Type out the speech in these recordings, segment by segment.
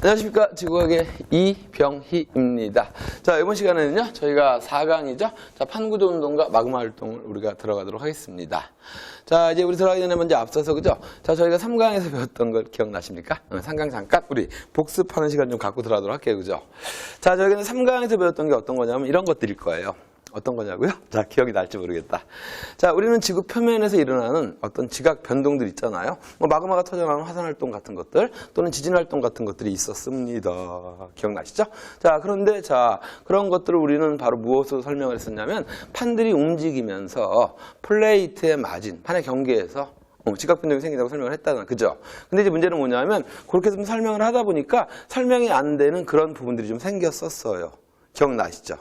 안녕하십니까. 지구과학의 이병희입니다. 자, 이번 시간에는요, 저희가 4강이죠. 자, 판구조 운동과 마그마 활동을 우리가 들어가도록 하겠습니다. 자, 이제 우리 들어가기 전에 먼저 앞서서, 그죠? 자, 저희가 3강에서 배웠던 걸 기억나십니까? 3강 잠깐 우리 복습하는 시간 좀 갖고 들어가도록 할게요. 그죠? 자, 저희가 3강에서 배웠던 게 어떤 거냐면 이런 것들일 거예요. 어떤 거냐고요? 자, 기억이 날지 모르겠다. 자, 우리는 지구 표면에서 일어나는 어떤 지각 변동들 있잖아요. 뭐 마그마가 터져나오는 화산 활동 같은 것들 또는 지진 활동 같은 것들이 있었습니다. 기억나시죠? 자, 그런데 자, 그런 것들을 우리는 바로 무엇으로 설명을 했었냐면 판들이 움직이면서 플레이트에 맞은 판의 경계에서 지각 변동이 생긴다고 설명을 했다는, 그죠? 근데 이제 문제는 뭐냐면 그렇게 좀 설명을 하다 보니까 설명이 안 되는 그런 부분들이 좀 생겼었어요. 기억나시죠?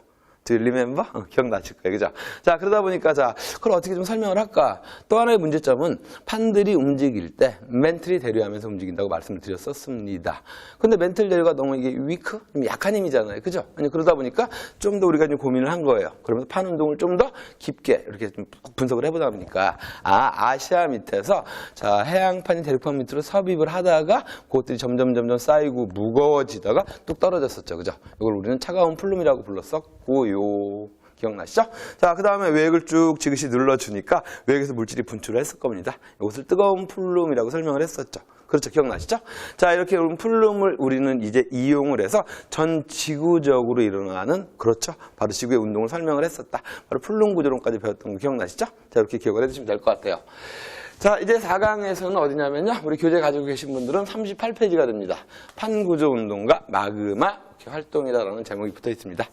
Do you remember? 기억나실 거예요. 그죠? 자, 그러다 보니까, 자, 그걸 어떻게 좀 설명을 할까? 또 하나의 문제점은 판들이 움직일 때 멘틀이 대류하면서 움직인다고 말씀을 드렸었습니다. 근데 멘틀 대류가 너무 이게 위크? 약한 힘이잖아요. 그죠? 아니, 그러다 보니까 좀 더 우리가 좀 고민을 한 거예요. 그러면서 판 운동을 좀 더 깊게 이렇게 좀 분석을 해보다 보니까, 아시아 밑에서, 자, 해양판이 대륙판 밑으로 섭입을 하다가 그것들이 점점 쌓이고 무거워지다가 뚝 떨어졌었죠. 그죠? 이걸 우리는 차가운 플룸이라고 불렀었고요. 기억나시죠? 자, 그 다음에 외곽을 쭉 지그시 눌러주니까 외곽에서 물질이 분출을 했을 겁니다. 이것을 뜨거운 플룸이라고 설명을 했었죠. 그렇죠? 기억나시죠? 자, 이렇게 플룸을 우리는 이제 이용을 해서 전 지구적으로 일어나는, 그렇죠? 바로 지구의 운동을 설명을 했었다. 바로 플룸 구조론까지 배웠던 거 기억나시죠? 자, 이렇게 기억을 해두시면 될 것 같아요. 자, 이제 4강에서는 어디냐면요. 우리 교재 가지고 계신 분들은 38페이지가 됩니다. 판구조 운동과 마그마 활동이다라는 제목이 붙어 있습니다.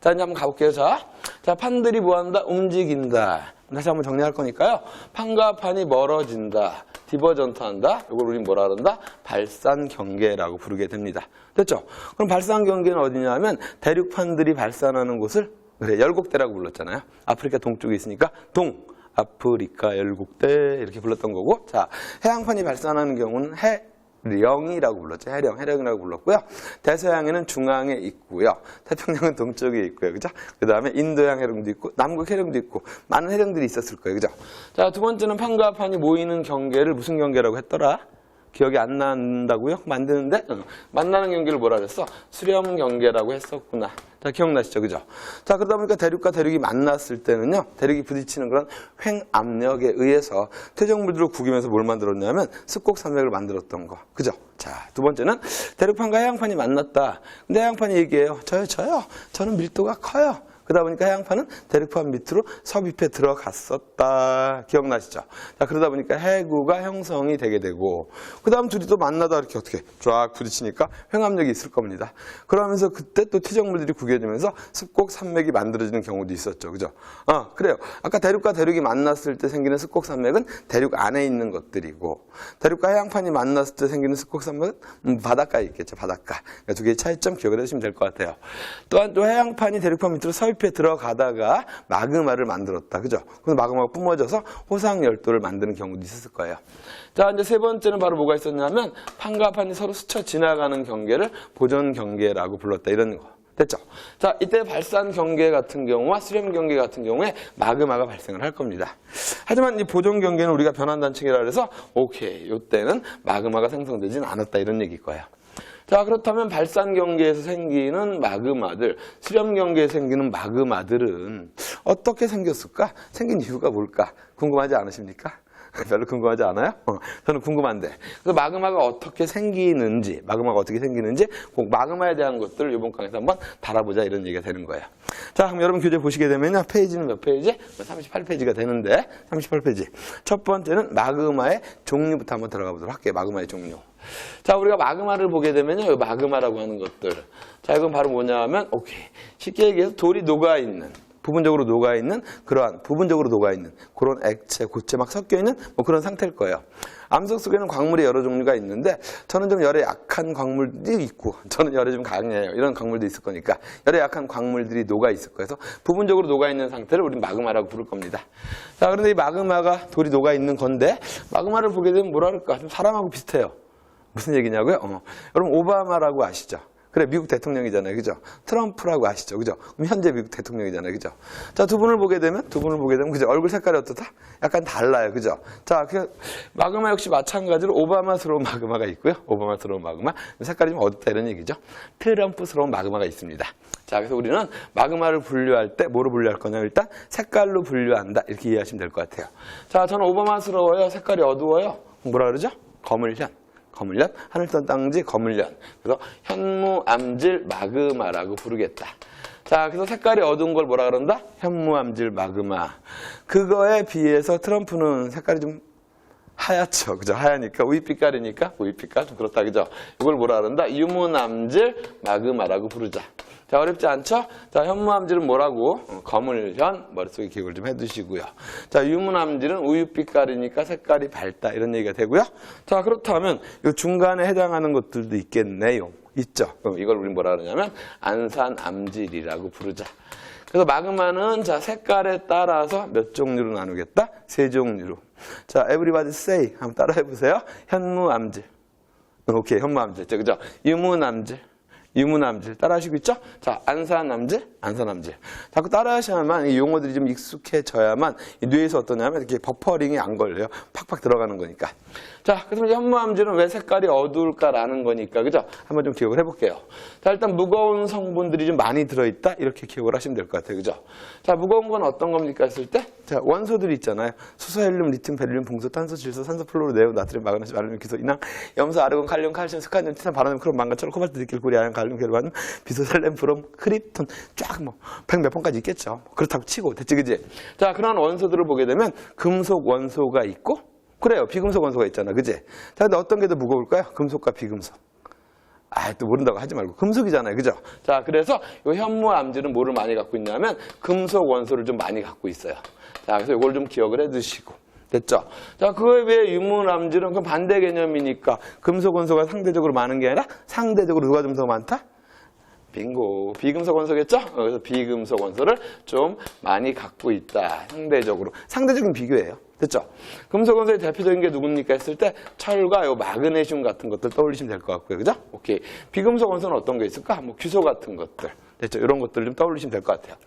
자, 이제 한번 가볼게요. 자, 판들이 뭐한다? 움직인다. 다시 한번 정리할 거니까요. 판과 판이 멀어진다. 디버전트한다. 이걸 우린 뭐라 그런다? 발산 경계라고 부르게 됩니다. 됐죠? 그럼 발산 경계는 어디냐면 대륙판들이 발산하는 곳을 그래, 열곡대라고 불렀잖아요. 아프리카 동쪽에 있으니까 아프리카 열곡대 이렇게 불렀던 거고, 자, 해양판이 발산하는 경우는 해령이라고 불렀죠. 해령이라고 불렀고요. 대서양에는 중앙에 있고요. 태평양은 동쪽에 있고요. 그죠? 그 다음에 인도양 해령도 있고, 남극 해령도 있고, 많은 해령들이 있었을 거예요. 그죠? 자, 두 번째는 판과 판이 모이는 경계를 무슨 경계라고 했더라? 기억이 안 난다고요? 만드는데? 만나는 경계를 뭐라 그랬어? 수렴 경계라고 했었구나. 자, 기억나시죠? 그죠? 자, 그러다 보니까 대륙과 대륙이 만났을 때는요, 대륙이 부딪히는 그런 횡압력에 의해서 퇴적물들을 구기면서 뭘 만들었냐면 습곡산맥을 만들었던 거. 그죠? 자, 두 번째는 대륙판과 해양판이 만났다. 근데 해양판이 얘기해요. 저는 밀도가 커요. 그러다 보니까 해양판은 대륙판 밑으로 섭입해 들어갔었다. 기억나시죠? 자, 그러다 보니까 해구가 형성이 되게 되고, 그 다음 둘이 또 만나다 이렇게 어떻게 쫙 부딪히니까 횡압력이 있을 겁니다. 그러면서 그때 또 퇴적물들이 구겨지면서 습곡 산맥이 만들어지는 경우도 있었죠. 그죠? 그래요. 아까 대륙과 대륙이 만났을 때 생기는 습곡 산맥은 대륙 안에 있는 것들이고, 대륙과 해양판이 만났을 때 생기는 습곡 산맥은 바닷가에 있겠죠. 바닷가. 그러니까 두 개의 차이점 기억을 해주시면 될 것 같아요. 또한 또 해양판이 대륙판 밑으로 섭입해 들어가다가 마그마를 만들었다. 그죠? 그래서 마그마가 뿜어져서 호상 열도를 만드는 경우도 있었을 거예요. 자, 이제 세 번째는 바로 뭐가 있었냐면 판과 판이 서로 스쳐 지나가는 경계를 보존 경계라고 불렀다. 이런 거. 됐죠? 자, 이때 발산 경계 같은 경우와 수렴 경계 같은 경우에 마그마가 발생을 할 겁니다. 하지만 이 보존 경계는 우리가 변환 단층이라 그래서 오케이, 이때는 마그마가 생성되진 않았다. 이런 얘기일 거예요. 자, 그렇다면 발산 경계에서 생기는 마그마들, 수렴 경계에서 생기는 마그마들은 어떻게 생겼을까? 생긴 이유가 뭘까? 궁금하지 않으십니까? 별로 궁금하지 않아요? 저는 궁금한데. 그래서 마그마가 어떻게 생기는지, 꼭 마그마에 대한 것들을 이번 강에서 한번 다뤄보자 이런 얘기가 되는 거예요. 자, 그럼 여러분 교재 보시게 되면요. 페이지는 몇 페이지? 38페이지가 되는데, 38페이지. 첫 번째는 마그마의 종류부터 한번 들어가 보도록 할게요. 마그마의 종류. 자, 우리가 마그마를 보게 되면요. 이 마그마라고 하는 것들. 자, 이건 바로 뭐냐면, 오케이. 쉽게 얘기해서 돌이 부분적으로 녹아있는 그런 액체, 고체 막 섞여있는 뭐 그런 상태일 거예요. 암석 속에는 광물이 여러 종류가 있는데 저는 좀 열에 약한 광물들이 있고 저는 열에 좀 강해요. 이런 광물도 있을 거니까 열에 약한 광물들이 녹아있을 거예요. 그래서 부분적으로 녹아있는 상태를 우리는 마그마라고 부를 겁니다. 자, 그런데 이 마그마가 돌이 녹아있는 건데 마그마를 보게 되면 뭐라 그럴까? 좀 사람하고 비슷해요. 무슨 얘기냐고요? 여러분 오바마라고 아시죠? 그래, 미국 대통령이잖아요. 그죠? 트럼프라고 아시죠? 그죠? 그럼 현재 미국 대통령이잖아요. 그죠? 자, 두 분을 보게 되면, 그죠? 얼굴 색깔이 어떻다? 약간 달라요. 그죠? 자, 그, 마그마 역시 마찬가지로 오바마스러운 마그마가 있고요. 오바마스러운 마그마. 색깔이 좀 어둡다 이런 얘기죠. 트럼프스러운 마그마가 있습니다. 자, 그래서 우리는 마그마를 분류할 때 뭐로 분류할 거냐? 일단 색깔로 분류한다. 이렇게 이해하시면 될 것 같아요. 자, 저는 오바마스러워요. 색깔이 어두워요. 뭐라 그러죠? 거물현. 하늘선 땅지 거물현. 그래서 현무암질 마그마라고 부르겠다. 자, 그래서 색깔이 어두운 걸 뭐라 그런다? 현무암질 마그마. 그거에 비해서 트럼프는 색깔이 좀 하얗죠. 그죠? 하얘니까 우윳빛깔이니까 우윳빛깔 좀 그렇다. 그죠? 이걸 뭐라 그런다? 유문암질 마그마라고 부르자. 자, 어렵지 않죠? 자, 현무암질은 뭐라고? 거물현 머릿속에 기억을 좀 해두시고요. 자, 유문암질은 우윳빛깔이니까 색깔이 밝다 이런 얘기가 되고요. 자, 그렇다면 이 중간에 해당하는 것들도 있겠네요. 있죠. 그럼 이걸 우리 뭐라 그러냐면 안산암질이라고 부르자. 그래서 마그마는 자, 색깔에 따라서 몇 종류로 나누겠다? 3종류로. 자, everybody say. 한번 따라해 보세요. 현무암질. 오케이, 현무암질. 그죠? 유문암질. 따라하시고 있죠? 자, 안산암질. 자꾸 따라하셔야만 이 용어들이 좀 익숙해져야만 이 뇌에서 어떠냐면 이렇게 버퍼링이 안 걸려요. 팍팍 들어가는 거니까. 자, 그래서 현무암질은 왜 색깔이 어두울까라는 거니까. 그죠? 한번 좀 기억을 해볼게요. 자, 일단 무거운 성분들이 좀 많이 들어있다. 이렇게 기억을 하시면 될 것 같아요. 그죠? 자, 무거운 건 어떤 겁니까 했을 때? 자, 원소들이 있잖아요. 수소, 헬륨, 리튬, 베릴륨, 봉소, 탄소, 질소, 산소, 플로르, 네온, 나트륨, 마그네슘, 알루미늄, 기소, 인황, 염소, 아르곤, 칼륨, 칼슘, 스카디움, 티탄, 바나늄, 크롬, 망간, 철, 코발트, 니켈, 구리, 아연, 갈륨, 게르마늄, 비소, 셀렌, 브롬, 크립톤, 쫙 뭐 100몇 번까지 있겠죠. 그렇다고 치고 됐지, 그지? 자, 그런 원소들을 보게 되면 금속 원소가 있고, 그래요. 비금속 원소가 있잖아, 그지? 자, 근데 어떤 게 더 무거울까요? 금속과 비금속. 또 모른다고 하지 말고 금속이잖아요, 그죠? 자, 그래서 이 현무암질은 뭐를 많이 갖고 있냐면 금속 원소를 좀 많이 갖고 있어요. 자, 그래서 이걸 좀 기억을 해두시고. 됐죠? 자, 그거에 비해 유문암질은 그 반대 개념이니까 금속 원소가 상대적으로 많은 게 아니라 상대적으로 누가 좀 더 많다? 빙고. 비금속 원소겠죠? 그래서 비금속 원소를 좀 많이 갖고 있다. 상대적으로. 상대적인 비교예요. 됐죠? 금속 원소의 대표적인 게 누굽니까 했을 때 철과 요 마그네슘 같은 것들 떠올리시면 될 것 같고요. 그죠? 오케이. 비금속 원소는 어떤 게 있을까? 뭐 규소 같은 것들. 됐죠? 이런 것들 좀 떠올리시면 될 것 같아요.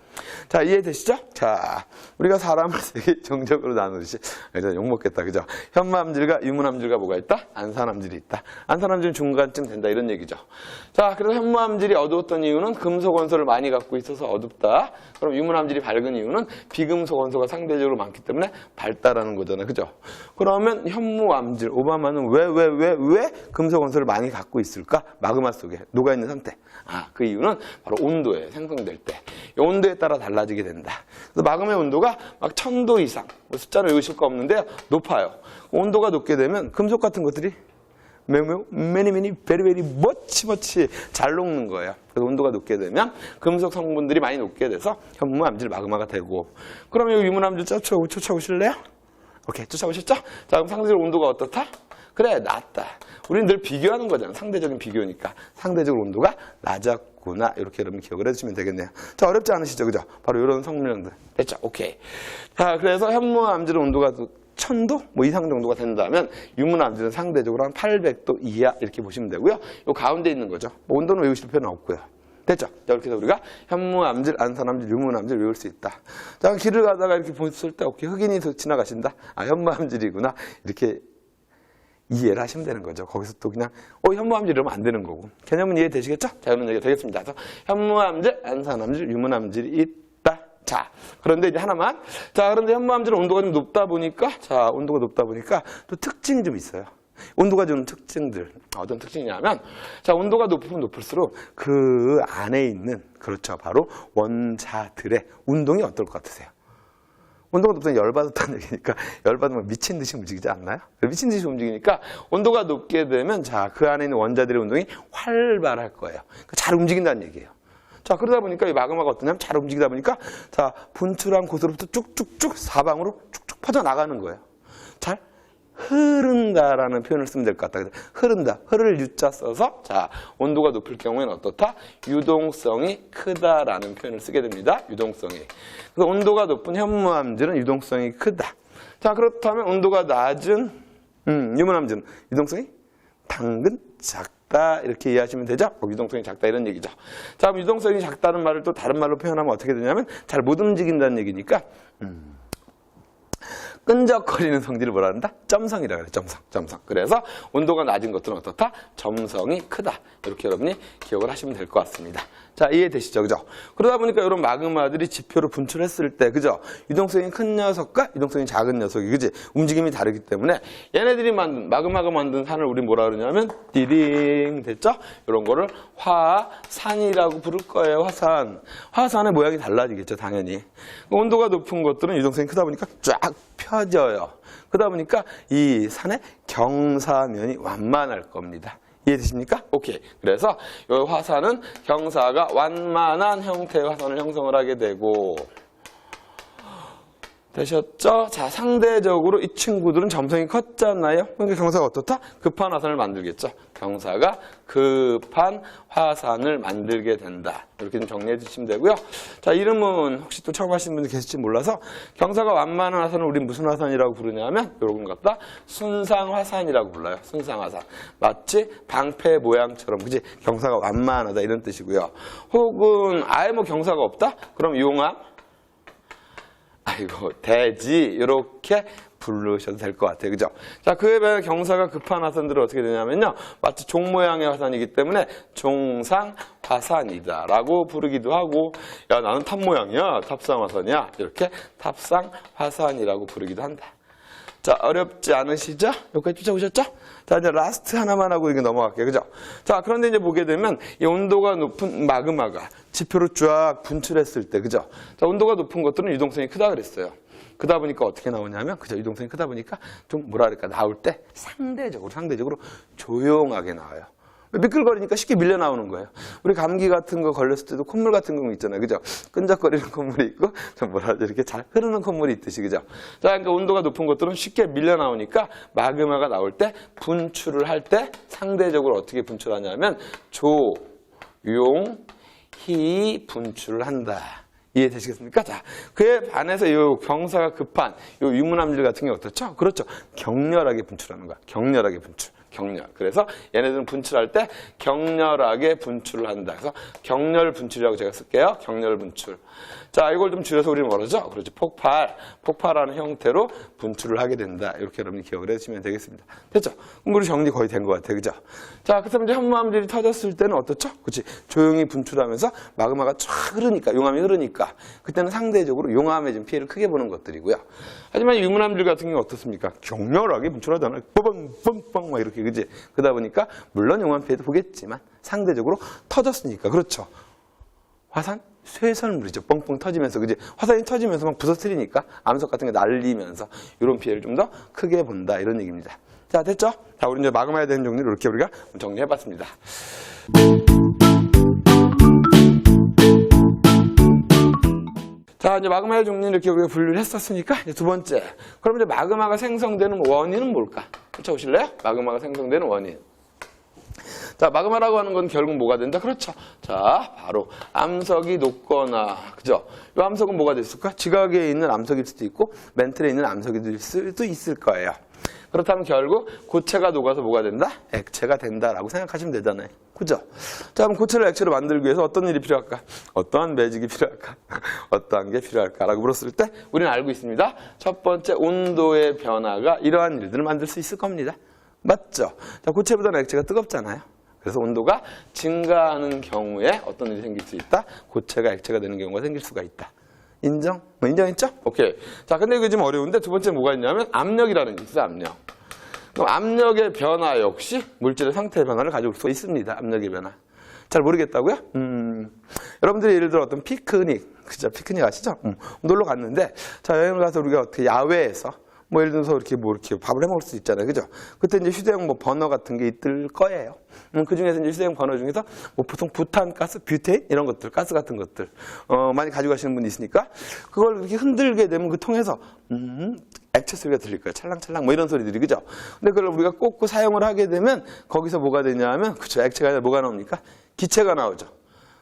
자, 이해되시죠? 자, 우리가 사람을 3개 종족으로 나누듯이, 욕먹겠다, 그죠? 현무암질과 유문암질과 뭐가 있다? 안산암질이 있다. 안산암질은 중간쯤 된다, 이런 얘기죠. 자, 그래서 현무암질이 어두웠던 이유는 금속 원소를 많이 갖고 있어서 어둡다. 그럼 유문암질이 밝은 이유는 비금속 원소가 상대적으로 많기 때문에 밝다라는 거잖아요, 그죠? 그러면 현무암질, 오바마는 왜 금속 원소를 많이 갖고 있을까? 마그마 속에 녹아있는 상태. 그 이유는 바로 온도에 생성될 때. 이 온도에 따라 달라지게 된다. 그래서 마그마의 온도가 막 1000도 이상, 숫자를 외우실 거 없는데요, 높아요. 온도가 높게 되면 금속 같은 것들이 many, very much 잘 녹는 거예요. 그래서 온도가 높게 되면 금속 성분들이 많이 녹게 돼서 현무암질 마그마가 되고. 그러면 이 유문암질 쫓아오실래요? 오케이, 쫓아오셨죠? 자, 그럼 상대적으로 온도가 어떻다? 그래, 낮다. 우리는 늘 비교하는 거잖아. 상대적인 비교니까. 상대적으로 온도가 낮았구나. 이렇게 여러분 기억을 해주시면 되겠네요. 자, 어렵지 않으시죠? 그죠? 바로 이런 성분들. 됐죠? 오케이. 자, 그래서 현무암질은 온도가 1000도 뭐 이상 정도가 된다면 유문암질은 상대적으로 한 800도 이하 이렇게 보시면 되고요. 요 가운데 있는 거죠. 뭐 온도는 외우실 필요는 없고요. 됐죠? 자, 이렇게 해서 우리가 현무암질, 안산암질, 유문암질 외울 수 있다. 자, 길을 가다가 이렇게 보셨을 때 오케이, 흑인이 지나가신다. 현무암질이구나. 이렇게 이해를 하시면 되는 거죠. 거기서 또 그냥 현무암질 이러면 안 되는 거고. 개념은 이해되시겠죠? 자, 이런 얘기가 되겠습니다. 그래서 현무암질, 안산암질, 유문암질이 있다. 자, 그런데 이제 하나만. 자, 그런데 현무암질은 온도가 좀 높다 보니까, 온도가 높다 보니까 또 특징이 좀 있어요. 온도가 주는 특징들. 어떤 특징이냐면, 자, 온도가 높으면 높을수록 그 안에 있는, 그렇죠. 바로 원자들의 운동이 어떨 것 같으세요? 온도가 높다면 열받았다는 얘기니까 열받으면 미친 듯이 움직이지 않나요? 미친 듯이 움직이니까 온도가 높게 되면 자, 그 안에 있는 원자들의 운동이 활발할 거예요. 그러니까 잘 움직인다는 얘기예요. 자, 그러다 보니까 이 마그마가 어떠냐면 잘 움직이다 보니까 자, 분출한 곳으로부터 쭉쭉쭉 사방으로 쭉쭉 퍼져나가는 거예요. 잘 흐른다라는 표현을 쓰면 될 것 같다. 흐른다. 흐를 유자 써서 자, 온도가 높을 경우에는 어떻다? 유동성이 크다라는 표현을 쓰게 됩니다. 유동성이. 그래서 온도가 높은 현무암질은 유동성이 크다. 자, 그렇다면 온도가 낮은 유문암질은 유동성이 당근 작다. 작다 이렇게 이해하시면 되죠? 유동성이 작다 이런 얘기죠. 자, 그럼 유동성이 작다는 말을 또 다른 말로 표현하면 어떻게 되냐면 잘 못 움직인다는 얘기니까 끈적거리는 성질을 뭐라 한다? 점성이라 그래. 점성. 그래서 온도가 낮은 것들은 어떻다? 점성이 크다. 이렇게 여러분이 기억을 하시면 될 것 같습니다. 자, 이해되시죠? 그죠? 그러다 보니까 이런 마그마들이 지표로 분출했을 때, 그죠? 유동성이 큰 녀석과 유동성이 작은 녀석이, 그지? 움직임이 다르기 때문에 얘네들이 마그마가 만든 산을 우리 뭐라 그러냐면 띠링, 됐죠? 이런 거를 화산이라고 부를 거예요. 화산의 모양이 달라지겠죠, 당연히. 온도가 높은 것들은 유동성이 크다 보니까 쫙 펴져요. 그러다 보니까 이 산의 경사면이 완만할 겁니다. 이해되십니까? 오케이. 그래서 이 화산은 경사가 완만한 형태의 화산을 형성을 하게 되고, 되셨죠? 자, 상대적으로 이 친구들은 점성이 컸잖아요. 그러니까 경사가 어떻다? 급한 화산을 만들겠죠. 경사가 급한 화산을 만들게 된다. 이렇게 좀 정리해 주시면 되고요. 자, 이름은 혹시 또 처음 하시는 분들 계실지 몰라서 경사가 완만한 화산을 우리 무슨 화산이라고 부르냐면 이런 것 같다. 순상화산이라고 불러요. 순상화산. 마치 방패 모양처럼, 그지? 경사가 완만하다 이런 뜻이고요. 혹은 아예 뭐 경사가 없다? 그럼 용암, 대지 이렇게 부르셔도 될 것 같아요. 그죠? 자, 그에 비해 경사가 급한 화산들은 어떻게 되냐면요. 마치 종 모양의 화산이기 때문에 종상화산이다 라고 부르기도 하고, 야, 나는 탑 모양이야. 탑상화산이야. 이렇게 탑상화산이라고 부르기도 한다. 자, 어렵지 않으시죠? 여기까지 쫓아오셨죠? 자, 이제 라스트 하나만 하고 이게 넘어갈게요. 그죠? 자, 그런데 이제 보게 되면 이 온도가 높은 마그마가 지표로 쫙 분출했을 때, 그죠? 자, 온도가 높은 것들은 유동성이 크다 그랬어요. 그러다 보니까 어떻게 나오냐면, 그죠? 유동성이 크다 보니까 좀 뭐랄까, 나올 때 상대적으로 조용하게 나와요. 미끌거리니까 쉽게 밀려 나오는 거예요. 우리 감기 같은 거 걸렸을 때도 콧물 같은 거 있잖아요. 그죠? 끈적거리는 콧물이 있고, 좀 뭐라 하죠? 이렇게 잘 흐르는 콧물이 있듯이, 그죠? 자, 그러니까 온도가 높은 것들은 쉽게 밀려 나오니까 마그마가 나올 때 분출을 할 때 상대적으로 어떻게 분출하냐면 조용히 분출을 한다. 이해되시겠습니까? 자, 그에 반해서 이 경사가 급한 이 유문암질 같은 게 어떻죠? 그렇죠. 격렬하게 분출하는 거야. 격렬하게 분출. 그래서 얘네들은 분출할 때 격렬하게 분출을 한다. 그래서 격렬 분출이라고 제가 쓸게요. 격렬 분출. 자, 이걸 좀 줄여서 우리는 뭐라죠? 그렇죠. 폭발하는 형태로 분출을 하게 된다. 이렇게 여러분이 기억을 해주시면 되겠습니다. 됐죠? 그럼 우리 정리 거의 된 것 같아요. 그죠? 자, 그다음에 이제 현무암질이 터졌을 때는 어떻죠? 그렇지. 조용히 분출하면서 마그마가 쫙 흐르니까, 용암이 흐르니까, 그때는 상대적으로 용암에 좀 피해를 크게 보는 것들이고요. 하지만 유문암질 같은 경우는 어떻습니까? 격렬하게 분출하잖아요. 뻥뻥뻥 막 이렇게, 그지? 그러다 보니까 물론 용암 피해도 보겠지만 상대적으로 터졌으니까, 그렇죠? 화산 쇠설물이죠. 뻥뻥 터지면서, 그지? 화산이 터지면서 막 부서뜨리니까 암석 같은 게 날리면서 이런 피해를 좀 더 크게 본다 이런 얘기입니다. 자, 됐죠? 자, 우리 이제 마그마에 대한 정리를 이렇게 우리가 정리해봤습니다. 자, 이제 마그마의 종류를 이렇게 우리가 분류를 했었으니까, 이제 두 번째. 그럼 이제 마그마가 생성되는 원인은 뭘까? 쫓아오실래요? 마그마가 생성되는 원인. 자, 마그마라고 하는 건 결국 뭐가 된다? 그렇죠. 자, 바로 암석이 녹거나, 그죠? 이 암석은 뭐가 됐을까? 지각에 있는 암석일 수도 있고, 멘틀에 있는 암석일 수도 있을 거예요. 그렇다면 결국 고체가 녹아서 뭐가 된다? 액체가 된다라고 생각하시면 되잖아요. 그죠? 자, 그럼 고체를 액체로 만들기 위해서 어떤 일이 필요할까? 어떠한 매직이 필요할까? 어떠한 게 필요할까라고 물었을 때 우리는 알고 있습니다. 첫 번째, 온도의 변화가 이러한 일들을 만들 수 있을 겁니다. 맞죠? 자, 고체보다는 액체가 뜨겁잖아요. 그래서 온도가 증가하는 경우에 어떤 일이 생길 수 있다? 고체가 액체가 되는 경우가 생길 수가 있다. 인정? 뭐 인정했죠? 오케이. 자, 근데 이게 좀 어려운데 두 번째 뭐가 있냐면 압력이라는 게 있어요, 압력. 그럼 압력의 변화 역시 물질의 상태의 변화를 가지고 올 수 있습니다. 압력의 변화. 잘 모르겠다고요? 여러분들이 예를 들어 어떤 피크닉, 그죠? 피크닉 아시죠? 놀러 갔는데, 자, 여행을 가서 우리가 어떻게 야외에서 뭐 예를 들어서 이렇게 밥을 해 먹을 수 있잖아요. 그죠? 그때 이제 휴대용 뭐 버너 같은 게 있을 거예요. 그 중에서 이제 휴대용 버너 중에서 뭐 보통 부탄가스, 뷰테인 이런 것들, 가스 같은 것들, 많이 가져가시는 분이 있으니까 그걸 이렇게 흔들게 되면 그 통에서, 액체 소리가 들릴 거예요. 찰랑찰랑 뭐 이런 소리들이, 그죠? 근데 그걸 우리가 꽂고 사용을 하게 되면 거기서 뭐가 되냐면, 그쵸? 액체가 아니라 뭐가 나옵니까? 기체가 나오죠.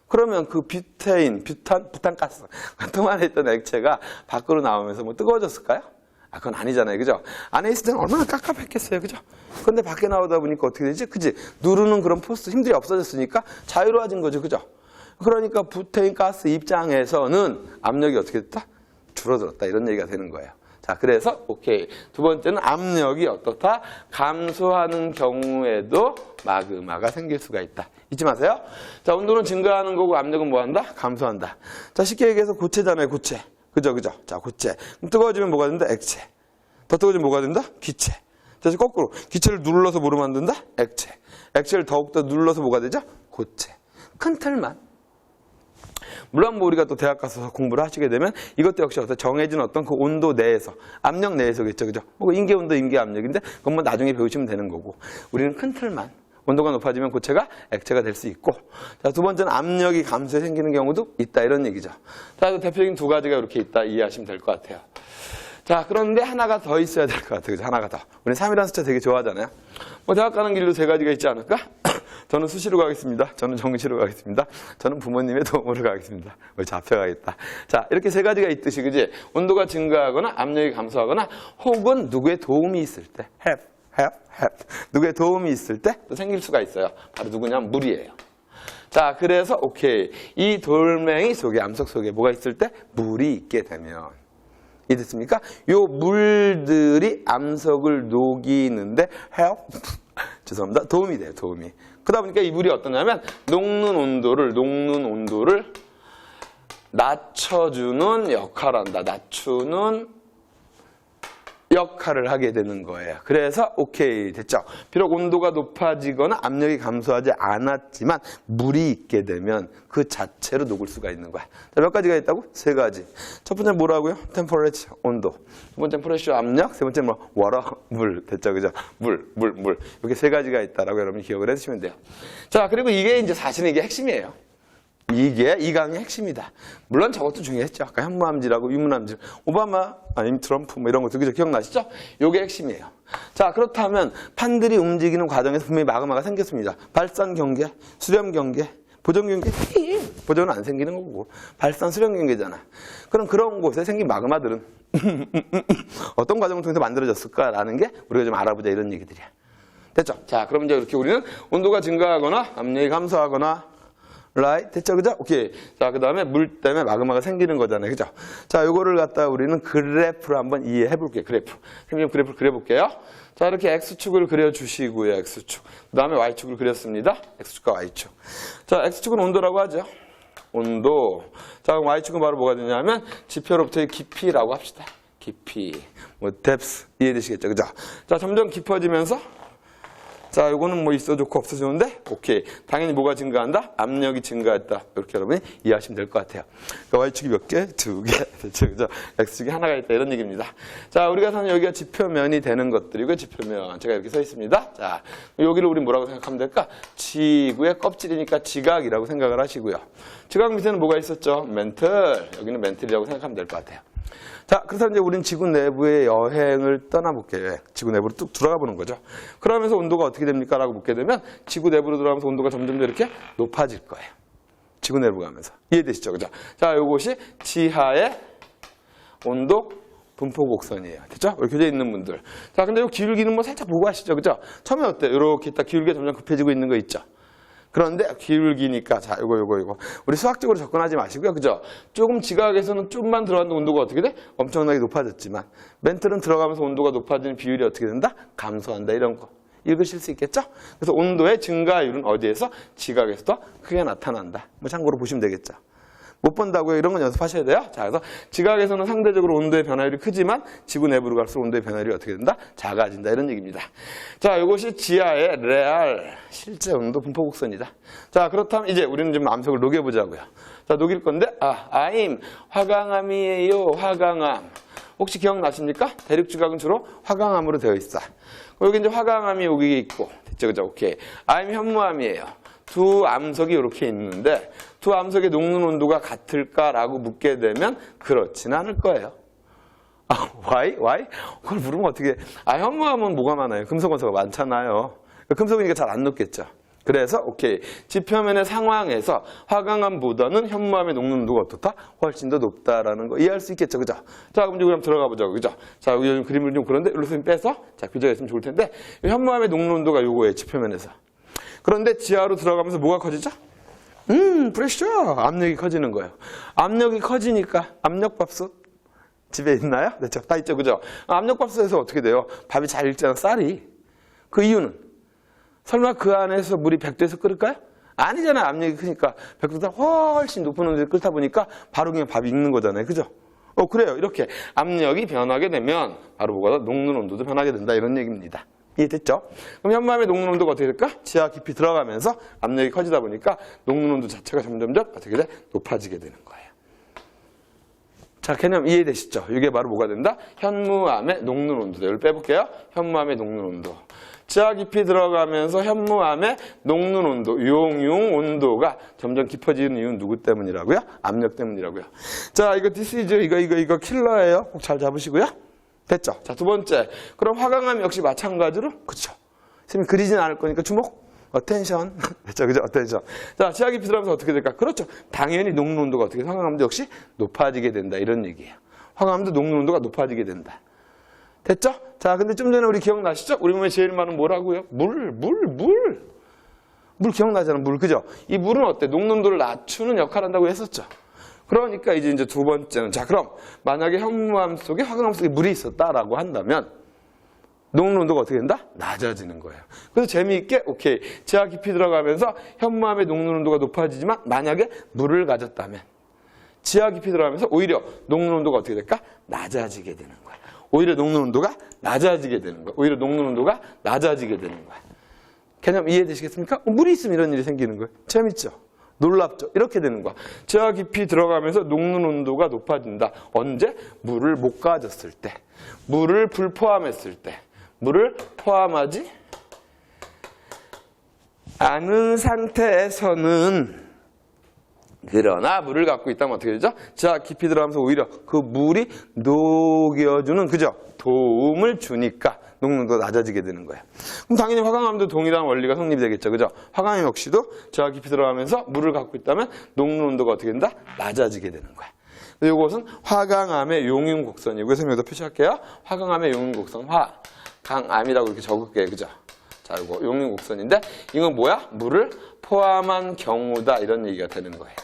그러면 그 뷰테인, 부탄가스, 통 안에 있던 액체가 밖으로 나오면서 뭐 뜨거워졌을까요? 아, 그건 아니잖아요. 그죠? 안에 있을 때는 얼마나 깝깝했겠어요. 그죠? 근데 밖에 나오다 보니까 어떻게 되지? 그지? 누르는 그런 포스, 힘들이 없어졌으니까 자유로워진 거죠. 그죠? 그러니까 부테인 가스 입장에서는 압력이 어떻게 됐다? 줄어들었다. 이런 얘기가 되는 거예요. 자, 그래서 오케이. 두 번째는 압력이 어떻다? 감소하는 경우에도 마그마가 생길 수가 있다. 잊지 마세요. 자, 온도는 증가하는 거고 압력은 뭐 한다? 감소한다. 자, 쉽게 얘기해서 고체잖아요. 고체. 그죠? 자, 고체. 그럼 뜨거워지면 뭐가 된다? 액체. 더 뜨거워지면 뭐가 된다? 기체. 자, 거꾸로. 기체를 눌러서 뭐로 만든다? 액체. 액체를 더욱더 눌러서 뭐가 되죠? 고체. 큰 틀만. 물론 뭐 우리가 또 대학 가서 공부를 하시게 되면 이것도 역시 어떤 정해진 어떤 그 온도 내에서, 압력 내에서겠죠. 그죠? 뭐 인계 온도, 인계 압력인데 그건 뭐 나중에 배우시면 되는 거고. 우리는 큰 틀만. 온도가 높아지면 고체가 액체가 될 수 있고. 자, 두 번째는 압력이 감소해 생기는 경우도 있다. 이런 얘기죠. 자, 대표적인 두 가지가 이렇게 있다. 이해하시면 될 것 같아요. 자, 그런데 하나가 더 있어야 될 것 같아요. 그죠? 하나가 더. 우리 3이라는 숫자 되게 좋아하잖아요. 뭐 대학 가는 길로 세 가지가 있지 않을까? 저는 수시로 가겠습니다. 저는 정시로 가겠습니다. 저는 부모님의 도움으로 가겠습니다. 우리 잡혀가겠다. 자, 이렇게 세 가지가 있듯이, 그지? 온도가 증가하거나 압력이 감소하거나 혹은 누구의 도움이 있을 때, help. 누구의 도움이 있을 때 또 생길 수가 있어요. 바로 누구냐면 물이에요. 자, 그래서 오케이. 이 돌멩이 속에, 암석 속에 뭐가 있을 때? 물이 있게 되면. 이해됐습니까? 요 물들이 암석을 녹이는데 help. 죄송합니다. 도움이 돼요. 도움이. 그러다 보니까 이 물이 어떠냐면 녹는 온도를 낮춰주는 역할을 한다. 낮추는 역할을 하게 되는 거예요. 그래서 오케이 됐죠. 비록 온도가 높아지거나 압력이 감소하지 않았지만 물이 있게 되면 그 자체로 녹을 수가 있는 거야. 자, 몇 가지가 있다고? 세 가지. 첫 번째 뭐라고요? temperature, 온도. 두 번째 pressure, 압력. 세 번째 뭐 water, 물. 됐죠, 그죠? 물. 이렇게 세 가지가 있다라고 여러분 기억을 해주시면 돼요. 자, 그리고 이게 이제 사실은 이게 핵심이에요. 이게 이 강의 핵심이다. 물론 저것도 중요했죠. 아까 현무암질하고 유무암질, 오바마 아니면 트럼프 뭐 이런 것도 그죠? 기억나시죠? 이게 핵심이에요. 자, 그렇다면 판들이 움직이는 과정에서 분명히 마그마가 생겼습니다. 발산 경계, 수렴 경계, 보존 경계, 보존은 안 생기는 거고 발산 수렴 경계잖아. 그럼 그런 곳에 생긴 마그마들은 어떤 과정을 통해서 만들어졌을까라는 게 우리가 좀 알아보자 이런 얘기들이야. 됐죠? 자, 그럼 이제 이렇게 우리는 온도가 증가하거나 압력이 감소하거나 right? 됐죠? 그죠? 오케이. 자, 그 다음에 물 때문에 마그마가 생기는 거잖아요. 그죠? 자, 요거를 갖다가 우리는 그래프로 한번 이해해 볼게요. 그래프. 그럼 그래프를 그려볼게요. 자, 이렇게 X축을 그려주시고요. X축. 그 다음에 Y축을 그렸습니다. X축과 Y축. 자, X축은 온도라고 하죠. 온도. 자, 그럼 Y축은 바로 뭐가 되냐면 지표로부터의 깊이라고 합시다. 깊이. 뭐, depth. 이해되시겠죠? 그죠? 자, 점점 깊어지면서 자, 요거는 뭐 있어 좋고 없어 좋은데 오케이. 당연히 뭐가 증가한다? 압력이 증가했다. 이렇게 여러분이 이해하시면 될 것 같아요. 그러니까 Y축이 몇 개? 두 개. 됐죠? 그죠? X축이 하나가 있다. 이런 얘기입니다. 자, 우리가 사는 여기가 지표면이 되는 것들이고 지표면. 제가 이렇게 써 있습니다. 자, 여기를 우리 뭐라고 생각하면 될까? 지구의 껍질이니까 지각이라고 생각을 하시고요. 지각 밑에는 뭐가 있었죠? 멘틀. 여기는 멘틀이라고 생각하면 될 것 같아요. 자, 그래서 이제 우린 지구 내부의 여행을 떠나볼게요. 지구 내부로 뚝 들어가 보는 거죠. 그러면서 온도가 어떻게 됩니까? 라고 묻게 되면 지구 내부로 들어가면서 온도가 점점 더 이렇게 높아질 거예요. 지구 내부 가면서. 이해되시죠? 그죠? 자, 요것이 지하의 온도 분포 곡선이에요. 됐죠? 여기 교재에 있는 분들. 자, 근데 요 기울기는 뭐 살짝 보고 하시죠. 그죠? 처음에 어때요? 이렇게 딱 기울기가 점점 급해지고 있는 거 있죠? 그런데 기울기니까 자 이거 우리 수학적으로 접근하지 마시고요. 그죠? 조금 지각에서는 좀만 들어갔는데 온도가 어떻게 돼? 엄청나게 높아졌지만 멘틀은 들어가면서 온도가 높아지는 비율이 어떻게 된다? 감소한다. 이런 거 읽으실 수 있겠죠? 그래서 온도의 증가율은 어디에서? 지각에서 더 크게 나타난다. 뭐 참고로 보시면 되겠죠. 못 본다고요? 이런 건 연습하셔야 돼요. 자, 그래서 지각에서는 상대적으로 온도의 변화율이 크지만 지구 내부로 갈수록 온도의 변화율이 어떻게 된다? 작아진다. 이런 얘기입니다. 자, 이것이 지하의 레알 실제 온도 분포 곡선이다. 자, 그렇다면 이제 우리는 좀 암석을 녹여보자고요. 자, 녹일 건데 I'm 화강암이에요. 화강암. 혹시 기억나십니까? 대륙지각은 주로 화강암으로 되어 있어. 여기 이제 화강암이 여기 있고, 됐죠, 그죠? 오케이. I'm 현무암이에요. 두 암석이 이렇게 있는데 두 암석의 녹는 온도가 같을까라고 묻게 되면 그렇지는 않을 거예요. why? 그걸 물으면 어떻게? 현무암은 뭐가 많아요? 금속 원소가 많잖아요. 금속이니까 잘 안 녹겠죠. 그래서 오케이. 지표면의 상황에서 화강암보다는 현무암의 녹는 온도가 어떻다? 훨씬 더 높다라는 거 이해할 수 있겠죠. 그죠? 자, 그럼 이제 그럼 들어가 보죠. 그죠? 자, 여기 그림을 좀 그런데 일로 좀 빼서 자, 교재가 있으면 좋을 텐데 현무암의 녹는 온도가 요거예요. 지표면에서. 그런데 지하로 들어가면서 뭐가 커지죠? 프레셔. 압력이 커지는 거예요. 압력이 커지니까 압력밥솥 집에 있나요? 네, 다 있죠. 그죠? 압력밥솥에서 어떻게 돼요? 밥이 잘 익잖아, 쌀이. 그 이유는 설마 그 안에서 물이 100도에서 끓을까요? 아니잖아요. 압력이 크니까 100도보다 훨씬 높은 온도에 끓다 보니까 바로 그냥 밥이 익는 거잖아요. 그죠? 그래요. 이렇게 압력이 변하게 되면 바로 뭐가 녹는 온도도 변하게 된다. 이런 얘기입니다. 이해됐죠? 그럼 현무암의 녹는 온도가 어떻게 될까? 지하 깊이 들어가면서 압력이 커지다 보니까 녹는 온도 자체가 점점점 어떻게 돼? 높아지게 되는 거예요. 자, 개념 이해되시죠? 이게 바로 뭐가 된다? 현무암의 녹는 온도다. 이걸 빼볼게요. 현무암의 녹는 온도. 지하 깊이 들어가면서 현무암의 녹는 온도, 용융 온도가 점점 깊어지는 이유는 누구 때문이라고요? 압력 때문이라고요. 자, 이거 디스이즈, 이거 킬러예요. 꼭 잘 잡으시고요. 됐죠? 자, 두 번째. 그럼 화강암 역시 마찬가지로? 그렇죠. 선생님 그리진 않을 거니까 주목. 어텐션. 됐죠? 그죠? 어텐션. 자, 지하 깊이 들어가면서 어떻게 될까? 그렇죠. 당연히 녹는 온도가 어떻게 돼? 화강암도 역시 높아지게 된다. 이런 얘기예요. 화강암도 녹는 온도가 높아지게 된다. 됐죠? 자, 근데 좀 전에 우리 기억나시죠? 우리 몸에 제일 많은 뭐라고요? 물 기억나잖아, 물. 그죠? 이 물은 어때? 녹는 온도를 낮추는 역할을 한다고 했었죠. 그러니까 이제 두 번째는, 자, 그럼 만약에 현무암 속에 화강암 속에 물이 있었다라고 한다면 녹는 온도가 어떻게 된다? 낮아지는 거예요. 그래서 재미있게, 오케이. 지하 깊이 들어가면서 현무암의 녹는 온도가 높아지지만 만약에 물을 가졌다면 지하 깊이 들어가면서 오히려 녹는 온도가 어떻게 될까? 낮아지게 되는 거야. 오히려 녹는 온도가 낮아지게 되는 거야. 오히려 녹는 온도가 낮아지게 되는 거야. 개념 이해되시겠습니까? 물이 있으면 이런 일이 생기는 거예요. 재밌죠? 놀랍죠? 이렇게 되는 거야. 지하 깊이 들어가면서 녹는 온도가 높아진다. 언제? 물을 못 가졌을 때. 물을 불포함했을 때. 물을 포함하지 않은 상태에서는 그러나 물을 갖고 있다면 어떻게 되죠? 지하 깊이 들어가면서 오히려 그 물이 녹여주는 그죠? 도움을 주니까 녹는 온도가 낮아지게 되는 거예요. 그럼 당연히 화강암도 동일한 원리가 성립이 되겠죠. 그죠? 화강암 역시도 지하 깊이 들어가면서 물을 갖고 있다면 녹는 온도가 어떻게 된다? 낮아지게 되는 거예요. 이것은 화강암의 용융곡선이고요. 선생님 여기다 표시할게요. 화강암의 용융곡선. 화강암이라고 이렇게 적을게요. 그죠? 자, 이거 용융곡선인데 이건 뭐야? 물을 포함한 경우다. 이런 얘기가 되는 거예요.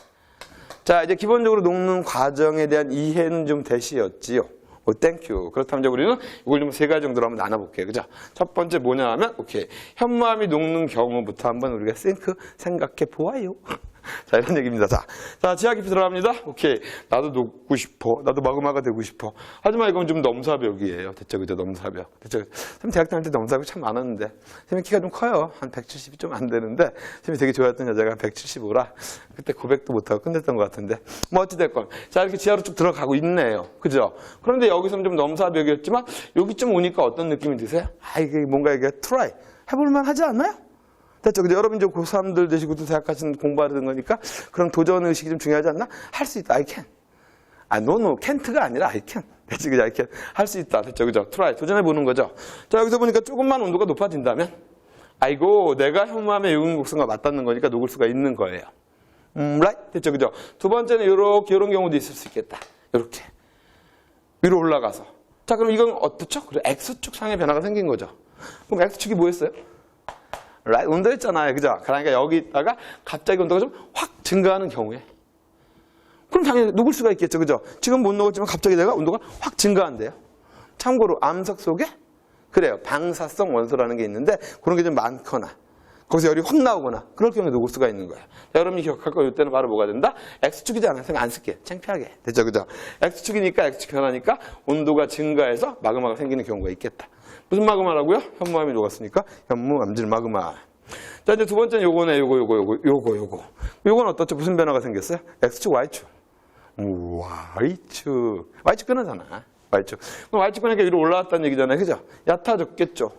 자, 이제 기본적으로 녹는 과정에 대한 이해는 좀 되시었지요. 땡큐. 그렇다면 이제 우리는 이걸 좀 세 가지 정도로 한번 나눠볼게요. 그죠? 첫 번째 뭐냐 하면, 오케이. 현무암이 녹는 경우부터 한번 우리가 생각해 보아요. 자, 이런 얘기입니다. 자, 지하 깊이 들어갑니다. 오케이. 나도 녹고 싶어. 나도 마그마가 되고 싶어. 하지만 이건 좀 넘사벽이에요. 됐죠? 그죠? 넘사벽. 됐죠? 선생님 대학 다닐 때 넘사벽 참 많았는데. 선생님 키가 좀 커요. 한 170이 좀 안 되는데. 선생님이 되게 좋아했던 여자가 175라. 그때 고백도 못하고 끝냈던 것 같은데. 뭐 어찌됐건. 자, 이렇게 지하로 쭉 들어가고 있네요. 그죠? 그런데 여기서는 좀 넘사벽이었지만 여기쯤 오니까 어떤 느낌이 드세요? 이게 뭔가 이게 트라이. 해볼만 하지 않나요? 됐죠? 근데 여러분 이제 고3들 되시고 또 대학 가시는 공부하는 거니까 그런 도전 의식이 좀 중요하지 않나? 할 수 있다. I can. no, can't가 아니라 I can. 됐지? 그죠? I can. 할 수 있다. 됐죠? 그죠? try. 도전해보는 거죠. 자, 여기서 보니까 조금만 온도가 높아진다면 아이고, 내가 현무암의 용융곡선과 맞닿는 거니까 녹을 수가 있는 거예요. right? 됐죠? 그죠? 두 번째는 이렇게 이런 경우도 있을 수 있겠다. 이렇게. 위로 올라가서. 자, 그럼 이건 어떻죠? 그래, X축 상의 변화가 생긴 거죠. 그럼 X축이 뭐였어요? right? 온도였잖아요. 그죠? 그러니까 여기 있다가 갑자기 온도가 좀 확 증가하는 경우에. 그럼 당연히 녹을 수가 있겠죠. 그죠? 지금 못 녹았지만 갑자기 내가 온도가 확 증가한대요. 참고로 암석 속에 그래요. 방사성 원소라는 게 있는데 그런 게 좀 많거나 거기서 열이 확 나오거나 그럴 경우에 녹을 수가 있는 거예요. 자, 여러분이 기억할 거 이때는 바로 뭐가 된다? X축이잖아요. 생각 안 쓸게. 창피하게. 됐죠? 그죠? X축이니까 X축 변하니까 온도가 증가해서 마그마가 생기는 경우가 있겠다. 무슨 마그마라고요? 현무암이 녹았으니까 현무암질 마그마. 자, 이제 두 번째는 요거네. 요건 어떻죠? 무슨 변화가 생겼어요? X축, Y축. Y축 끊어잖아. Y축. 그럼 Y축 끊으니까 위로 올라왔다는 얘기잖아요. 그죠? 얕아졌겠죠.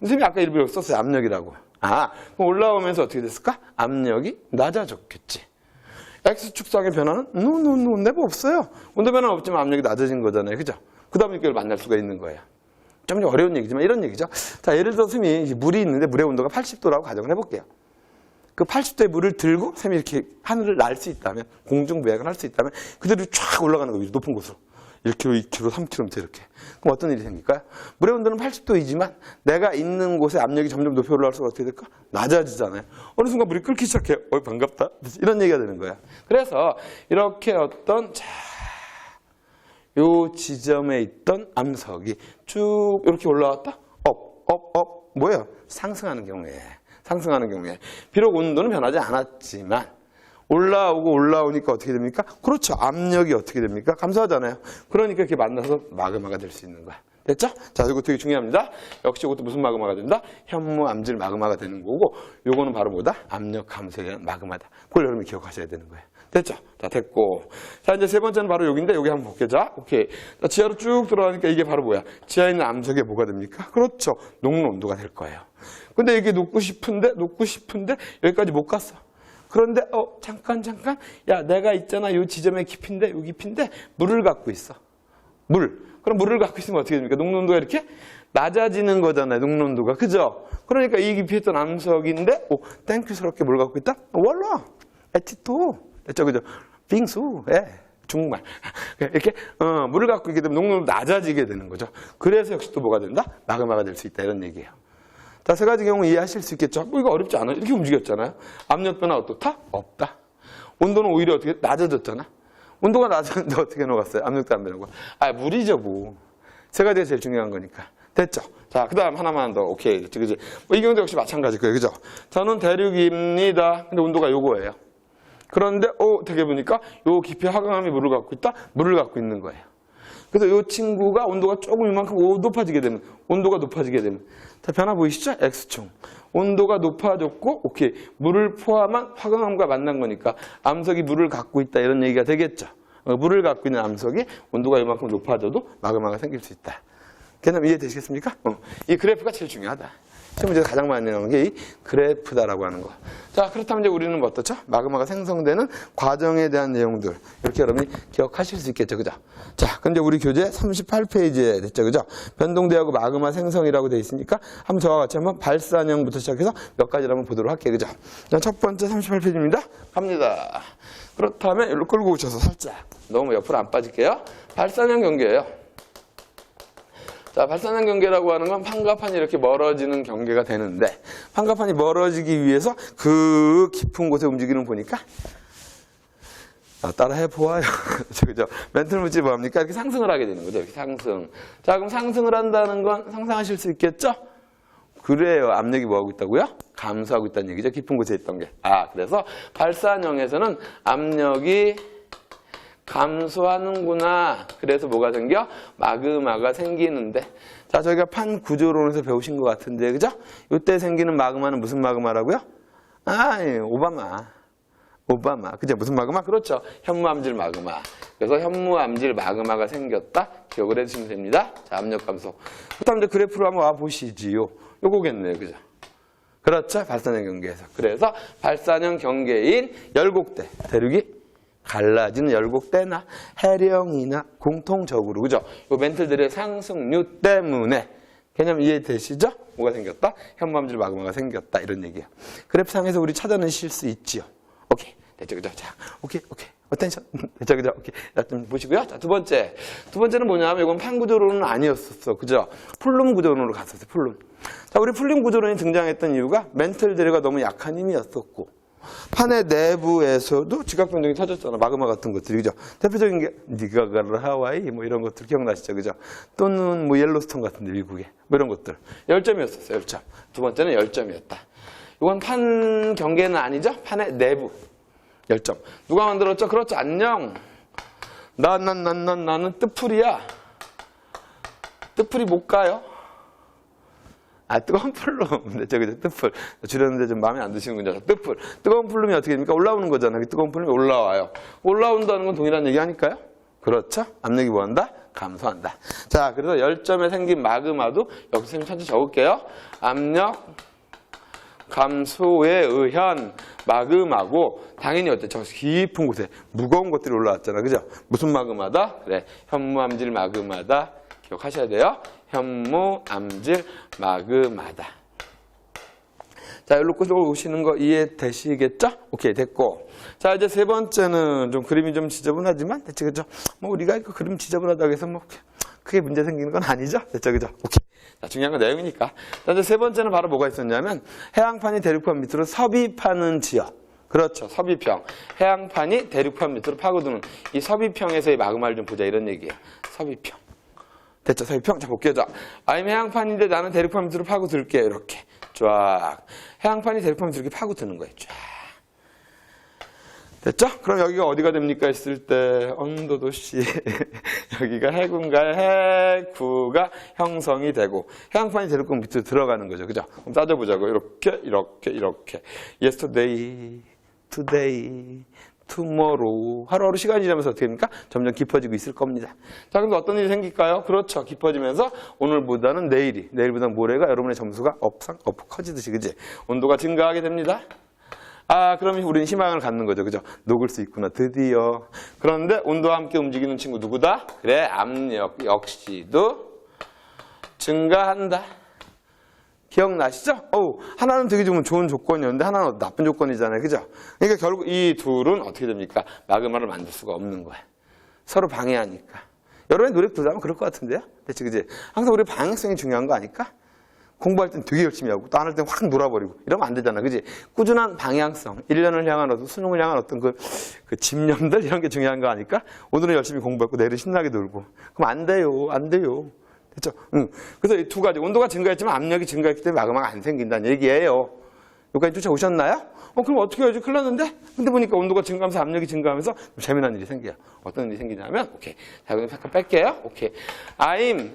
선생님이 아까 이름을 썼어요. 압력이라고. 그럼 올라오면서 어떻게 됐을까? 압력이 낮아졌겠지. X축상의 변화는? No, never 없어요. 온도 변화는 없지만 압력이 낮아진 거잖아요. 그죠? 그 다음에 이걸 만날 수가 있는 거예요. 좀 어려운 얘기지만 이런 얘기죠. 자, 예를 들어서 선생님이 물이 있는데 물의 온도가 80도라고 가정을 해볼게요. 그 80도의 물을 들고 샘이 이렇게 하늘을 날 수 있다면, 공중부양을 할 수 있다면 그대로 쫙 올라가는 거예요. 높은 곳으로. 1km, 2km, 3km 이렇게. 그럼 어떤 일이 생길까요? 물의 온도는 80도이지만 내가 있는 곳에 압력이 점점 높이 올라갈수록 어떻게 될까? 낮아지잖아요. 어느 순간 물이 끓기 시작해요. 반갑다. 이런 얘기가 되는 거야. 그래서 이렇게 어떤 요 지점에 있던 암석이 쭉 이렇게 올라왔다? 뭐예요? 상승하는 경우에. 비록 온도는 변하지 않았지만 올라오니까 어떻게 됩니까? 그렇죠. 압력이 어떻게 됩니까? 감소하잖아요. 그러니까 이렇게 만나서 마그마가 될 수 있는 거야. 됐죠? 자, 이거 되게 중요합니다. 역시 이것도 무슨 마그마가 된다? 현무 암질 마그마가 되는 거고, 요거는 바로 뭐다? 압력 감소에 의한 마그마다. 그걸 여러분이 기억하셔야 되는 거예요. 됐죠? 자, 됐고. 자, 이제 세 번째는 바로 여기인데, 여기 한번 볼게요. 자, 오케이. 자, 지하로 쭉 들어가니까 이게 바로 뭐야? 지하에 있는 암석에 뭐가 됩니까? 그렇죠. 녹는 온도가 될 거예요. 근데 이게 녹고 싶은데, 여기까지 못 갔어. 그런데, 잠깐. 야, 내가 있잖아. 요 지점의 깊이인데, 요 깊이인데, 물을 갖고 있어. 그럼 물을 갖고 있으면 어떻게 됩니까? 녹는 온도가 이렇게 낮아지는 거잖아요. 녹는 온도가. 그죠? 그러니까 이 깊이에 있던 암석인데, 땡큐스럽게 뭘 갖고 있다? 월라! 에티토! 그죠? 빙수! 중국말. 이렇게, 물을 갖고 있게 되면 녹는 온도가 낮아지게 되는 거죠. 그래서 역시 또 뭐가 된다? 마그마가 될 수 있다. 이런 얘기예요. 자, 세 가지 경우 이해하실 수 있겠죠? 이거 어렵지 않아요. 이렇게 움직였잖아요. 압력 변화 어떻다? 없다. 온도는 오히려 어떻게 낮아졌잖아. 온도가 낮았는데 어떻게 녹았어요? 압력도 안 변하고. 물이죠, 뭐. 세 가지가 제일 중요한 거니까. 됐죠? 자, 그 다음 하나만 더. 오케이. 그치? 이 경우도 역시 마찬가지일 거예요. 그죠? 저는 대륙입니다. 근데 온도가 요거예요. 그런데, 되게 보니까 요 깊이 화강암이 물을 갖고 있다? 물을 갖고 있는 거예요. 그래서 이 친구가 온도가 조금 이만큼 높아지게 되면, 온도가 높아지게 되면. 자, 변화 보이시죠? X축. 온도가 높아졌고, 오케이. 물을 포함한 화강암과 만난 거니까 암석이 물을 갖고 있다. 이런 얘기가 되겠죠. 물을 갖고 있는 암석이 온도가 이만큼 높아져도 마그마가 생길 수 있다. 개념 이해되시겠습니까? 이 그래프가 제일 중요하다. 시험 문제에서 가장 많이 나오는 게 이 그래프다라고 하는 거. 자, 그렇다면 이제 우리는 뭐 어떻죠? 마그마가 생성되는 과정에 대한 내용들. 이렇게 여러분이 기억하실 수 있겠죠. 그죠? 자, 근데 우리 교재 38페이지에 됐죠. 그죠? 변동대하고 마그마 생성이라고 돼 있으니까 한번 저와 같이 한번 발산형부터 시작해서 몇 가지를 한번 보도록 할게요. 그죠? 자, 첫 번째 38페이지입니다. 갑니다. 그렇다면 이리로 끌고 오셔서 살짝. 너무 옆으로 안 빠질게요. 발산형 경계예요. 자, 발산형 경계라고 하는 건 판가판이 이렇게 멀어지는 경계가 되는데, 판가판이 멀어지기 위해서 그 깊은 곳에 움직이는 보니까, 따라해 보아요. 그죠? 멘틀 묻지 뭐합니까? 이렇게 상승을 하게 되는 거죠. 이렇게 상승. 자, 그럼 상승을 한다는 건 상상하실 수 있겠죠? 그래요. 압력이 뭐하고 있다고요? 감소하고 있다는 얘기죠. 깊은 곳에 있던 게. 그래서 발산형에서는 압력이 감소하는구나. 그래서 뭐가 생겨? 마그마가 생기는데. 자, 저희가 판 구조론에서 배우신 것 같은데, 그죠? 이때 생기는 마그마는 무슨 마그마라고요? 오바마. 그죠? 무슨 마그마? 그렇죠. 현무암질 마그마. 그래서 현무암질 마그마가 생겼다. 기억을 해주시면 됩니다. 자, 압력 감소. 그다음 이제 그래프로 한번 와보시지요. 요거겠네요. 그죠? 그렇죠. 발산형 경계에서. 그래서 발산형 경계인 열곡대. 대륙이 갈라지는 열곡대나 해령이나 공통적으로, 그죠? 요 멘틀들의 상승류 때문에 개념 이해되시죠? 뭐가 생겼다? 현무암질 마그마가 생겼다. 이런 얘기예요. 그래프상에서 우리 찾아내실 수 있지요. 오케이. 됐죠, 그죠? 자, 오케이. 어텐션. 됐죠, 그죠? 오케이. 자, 좀 보시고요. 자, 두 번째는 뭐냐면 이건 판 구조론은 아니었었어. 그죠? 풀룸 구조론으로 갔었어요. 풀룸. 자, 우리 풀룸 구조론이 등장했던 이유가 멘틀들과 너무 약한 힘이었었고, 판의 내부에서도 지각 변동이 터졌잖아. 마그마 같은 것들이, 그죠? 대표적인 게 니가가라 하와이 뭐 이런 것들 기억나시죠, 그죠? 또는 뭐 옐로스톤 같은데 미국에 뭐 이런 것들 열점이었었어요. 열점. 두 번째는 열점이었다. 이건 판 경계는 아니죠? 판의 내부 열점. 누가 만들었죠? 그렇죠. 안녕. 나는 뜨풀이야. 뜨풀이 못 가요? 뜨거운 풀룸. 그죠? 뜨풀. 줄였는데 좀 마음에 안 드시는군요. 뜨풀. 뜨거운 풀룸이 어떻게 됩니까? 올라오는 거잖아요. 뜨거운 풀룸이 올라와요. 올라온다는 건 동일한 얘기 아닐까요? 그렇죠? 압력이 뭐한다? 감소한다. 자, 그래서 열점에 생긴 마그마도 여기서 선생님 천천히 적을게요. 압력 감소에 의한 마그마고, 당연히 어때요? 깊은 곳에 무거운 것들이 올라왔잖아. 그죠? 무슨 마그마다? 그래. 현무암질 마그마다. 기억하셔야 돼요. 현무암질 마그마다. 자, 여기로 오시는 거 이해되시겠죠? 오케이, 됐고. 자, 이제 세 번째는 좀 그림이 좀 지저분하지만, 됐죠, 그죠? 뭐, 우리가 그 그림 지저분하다고 해서 뭐, 크게 문제 생기는 건 아니죠? 됐죠, 그죠? 오케이. 자, 중요한 건 내용이니까. 자, 이제 세 번째는 바로 뭐가 있었냐면, 해양판이 대륙판 밑으로 섭입하는 지역. 그렇죠, 섭입형. 해양판이 대륙판 밑으로 파고드는 이 섭입형에서의 마그마를 좀 보자, 이런 얘기예요. 섭입형. 됐죠, 섭입형. 자, 볼게요. 자, I'm 해양판인데 나는 대륙판 밑으로 파고들게요, 이렇게. 쫙. 해양판이 대륙판 밑으로 이렇게 파고드는 거예요, 쫙. 됐죠? 그럼 여기가 어디가 됩니까? 했을 때 언도도시 여기가 해군가의 해구가 형성이 되고 해양판이 대륙판 밑으로 들어가는 거죠. 그죠? 그럼 따져보자고. 이렇게 yesterday, today, tomorrow 하루하루 시간이 지나면서 어떻게 됩니까? 점점 깊어지고 있을 겁니다. 자, 근데 어떤 일이 생길까요? 그렇죠. 깊어지면서 오늘보다는 내일보다는 모레가 여러분의 점수가 업 커지듯이, 그지? 온도가 증가하게 됩니다. 아, 그러면 우리는 희망을 갖는 거죠. 그죠? 녹을 수 있구나, 드디어. 그런데 온도와 함께 움직이는 친구 누구다? 그래, 압력 역시도 증가한다. 기억나시죠? 하나는 되게 좋은 조건이었는데 하나는 나쁜 조건이잖아요. 그죠? 그러니까 결국 이 둘은 어떻게 됩니까? 마그마를 만들 수가 없는 거야. 서로 방해하니까. 여러분의 노력 들자면 그럴 것 같은데요? 대체, 그지? 항상 우리 방향성이 중요한 거 아닐까? 공부할 땐 되게 열심히 하고 또 안 할 땐 확 놀아버리고 이러면 안 되잖아, 그지? 꾸준한 방향성, 1년을 향한 어떤 수능을 향한 어떤 그 집념들 이런 게 중요한 거 아닐까? 오늘은 열심히 공부했고 내일은 신나게 놀고 그럼 안 돼요. 됐죠? 그래서 이 두 가지, 온도가 증가했지만 압력이 증가했기 때문에 마그마가 안 생긴다는 얘기예요. 여기까지 쫓아오셨나요? 그럼 어떻게 해야지? 큰일 났는데? 근데 보니까 온도가 증가하면서 압력이 증가하면서 좀 재미난 일이 생겨요. 어떤 일이 생기냐면, 오케이. 자, 그럼 잠깐 뺄게요. 오케이. I'm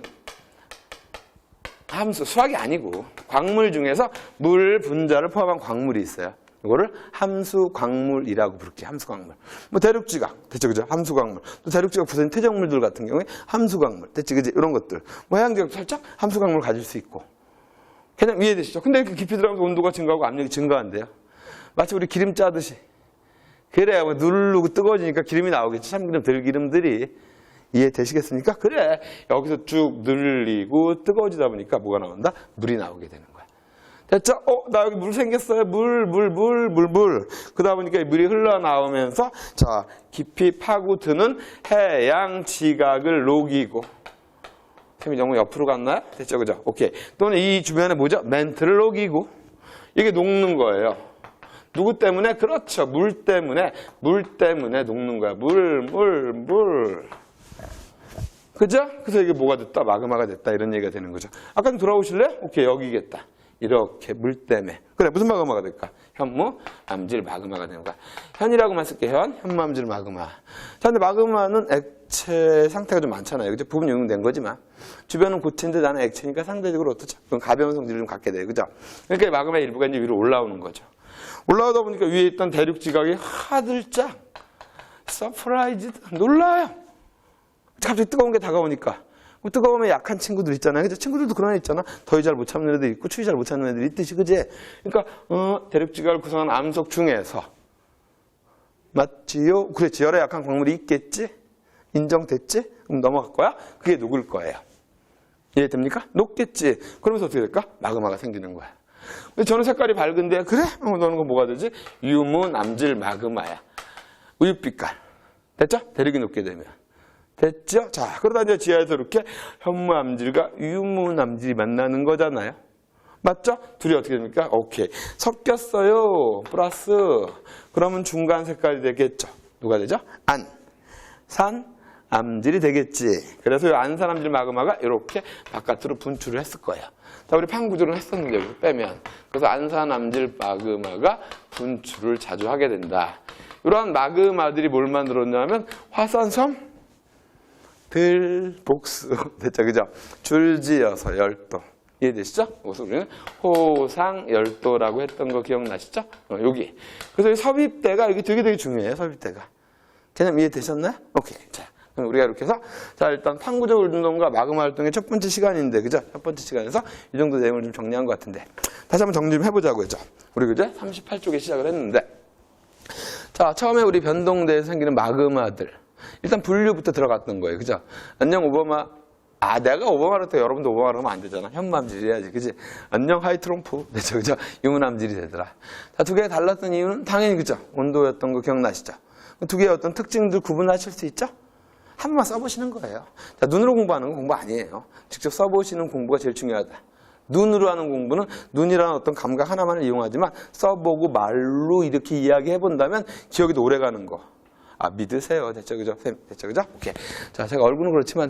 함수, 수학이 아니고 광물 중에서 물 분자를 포함한 광물이 있어요. 이거를 함수 광물이라고 부를게요. 함수 광물. 뭐 대륙지각, 됐죠, 그죠? 함수 광물. 또 대륙지각 부서진 퇴적물들 같은 경우에 함수 광물, 됐죠, 그죠? 이런 것들. 뭐 해양지각도 살짝 함수 광물을 가질 수 있고. 그냥 이해되시죠? 근데 이렇게 깊이 들어가면서 온도가 증가하고 압력이 증가한대요. 마치 우리 기름 짜듯이. 그래야 뭐 누르고 뜨거워지니까 기름이 나오겠지. 참기름, 들기름들이. 이해되시겠습니까? 그래. 여기서 쭉 늘리고 뜨거워지다 보니까 뭐가 나온다? 물이 나오게 되는 거야. 됐죠? 나 여기 물 생겼어요. 물. 그러다 보니까 물이 흘러나오면서 자, 깊이 파고드는 해양 지각을 녹이고. 템이 너무 옆으로 갔나요? 됐죠? 그죠? 오케이. 또는 이 주변에 뭐죠? 멘트를 녹이고. 이게 녹는 거예요. 누구 때문에? 그렇죠. 물 때문에 녹는 거야. 물. 그죠? 그래서 이게 뭐가 됐다? 마그마가 됐다. 이런 얘기가 되는 거죠. 아까 좀 돌아오실래요? 오케이, 여기겠다. 이렇게 물 때문에. 그래, 무슨 마그마가 될까? 현무, 암질, 마그마가 되는 거야. 현이라고만 쓸게, 현무, 암질, 마그마. 자, 근데 마그마는 액체 상태가 좀 많잖아요. 그죠? 부분 용융된 거지만. 주변은 고체인데 나는 액체니까 상대적으로 어떻죠? 그럼 가벼운 성질을 좀 갖게 돼요. 그죠? 그러니까 마그마의 일부가 이제 위로 올라오는 거죠. 올라오다 보니까 위에 있던 대륙 지각이 하들짝, 서프라이즈, 놀라요. 갑자기 뜨거운 게 다가오니까. 뜨거우면 약한 친구들 있잖아요. 그죠? 친구들도 그런 애 있잖아. 더위 잘 못 참는 애들 있고, 추위 잘 못 참는 애들 있듯이, 그지? 그러니까, 대륙지각을 구성한 암석 중에서. 맞지요? 그렇지. 열에 약한 광물이 있겠지? 인정됐지? 그럼 넘어갈 거야? 그게 녹을 거예요. 이해됩니까? 녹겠지? 그러면서 어떻게 될까? 마그마가 생기는 거야. 근데 저는 색깔이 밝은데, 그래? 너는 건 뭐가 되지? 유문, 암질, 마그마야. 우윳빛깔. 됐죠? 대륙이 녹게 되면. 됐죠? 자, 그러다 이제 지하에서 이렇게 현무암질과 유무암질이 만나는 거잖아요. 맞죠? 둘이 어떻게 됩니까? 오케이. 섞였어요. 플러스. 그러면 중간 색깔이 되겠죠. 누가 되죠? 안. 산. 암질이 되겠지. 그래서 이 안산암질 마그마가 이렇게 바깥으로 분출을 했을 거예요. 자, 우리 판 구조를 했었는데, 여기서 빼면. 그래서 안산암질 마그마가 분출을 자주 하게 된다. 이러한 마그마들이 뭘 만들었냐면, 화산섬, 복수. 됐죠? 그죠? 줄지어서 열도. 이해되시죠? 그래서 우리는 호상열도라고 했던 거 기억나시죠? 여기. 그래서 이 섭입대가 여기 되게 중요해요. 섭입대가. 개념 이해되셨나요? 오케이. 자, 그럼 우리가 이렇게 해서 자, 일단 판구적 운동과 마그마 활동의 첫 번째 시간인데, 그죠? 첫 번째 시간에서 이 정도 내용을 좀 정리한 것 같은데. 다시 한번 정리 좀 해보자고 했죠. 우리 그제 38쪽에 시작을 했는데. 자, 처음에 우리 변동대에서 생기는 마그마들. 일단 분류부터 들어갔던 거예요. 그죠? 안녕 오바마. 아, 내가 오버말할 때 여러분도 오버말하면 안 되잖아. 현맘질이 해야지. 그지? 안녕, 하이 트럼프. 그죠, 그죠? 유문함질이 되더라. 자, 두 개가 달랐던 이유는 당연히 그죠? 온도였던 거 기억나시죠? 두 개의 어떤 특징들 구분하실 수 있죠? 한 번만 써보시는 거예요. 자, 눈으로 공부하는 건 공부 아니에요. 직접 써보시는 공부가 제일 중요하다. 눈으로 하는 공부는 눈이라는 어떤 감각 하나만을 이용하지만 써보고 말로 이렇게 이야기해본다면 기억이 오래 가는 거. 아, 믿으세요. 됐죠, 그죠? 쌤, 됐죠, 그죠? 오케이. 자, 제가 얼굴은 그렇지만,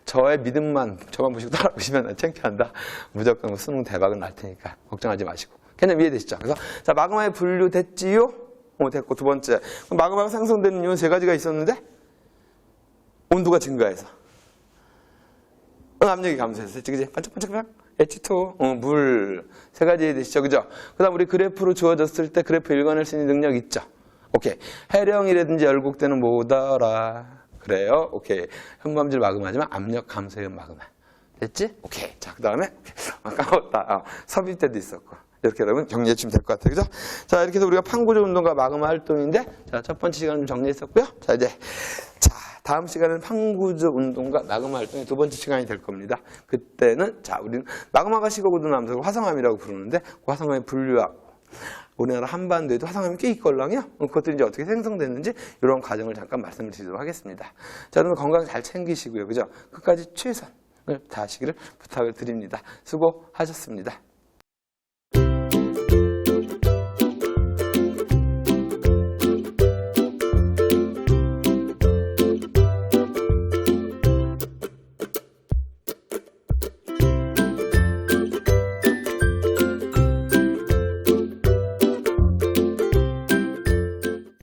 저의 믿음만, 저만 보시고 따라오시면 창피한다. 무조건 수능 대박은 날 테니까. 걱정하지 마시고. 걔는 이해되시죠? 그래서, 자, 마그마에 분류됐지요? 됐고, 두 번째. 그럼 마그마가 생성되는 이유는 세 가지가 있었는데, 온도가 증가해서. 압력이 감소해서. 그지? 반짝반짝. H2O, 물. 세 가지 이해되시죠? 그죠? 그 다음 우리 그래프로 주어졌을 때 그래프 읽어낼 수 있는 능력 있죠? 오케이. 해령이라든지 열곡대는 뭐더라? 그래요? 오케이. 현무암질 마그마지만 압력 감소형 마그마. 됐지? 오케이. 자, 그 다음에, 까먹었다. 섭입 때도 있었고. 이렇게 여러분 정리해 주시면 될 것 같아요. 그죠? 자, 이렇게 해서 우리가 판구조 운동과 마그마 활동인데, 자, 첫 번째 시간은 좀 정리했었고요. 자, 이제, 자, 다음 시간은 판구조 운동과 마그마 활동의 두 번째 시간이 될 겁니다. 그때는, 자, 우리는 마그마가 식어고든 암석을 화성암이라고 부르는데, 그 화성암의 분류하고, 우리나라 한반도에도 화성암이 꽤 있걸랑요. 그것들이 이제 어떻게 생성됐는지 이런 과정을 잠깐 말씀을 드리도록 하겠습니다. 자, 여러분 건강 잘 챙기시고요. 그죠? 끝까지 최선을 다하시기를 부탁을 드립니다. 수고하셨습니다.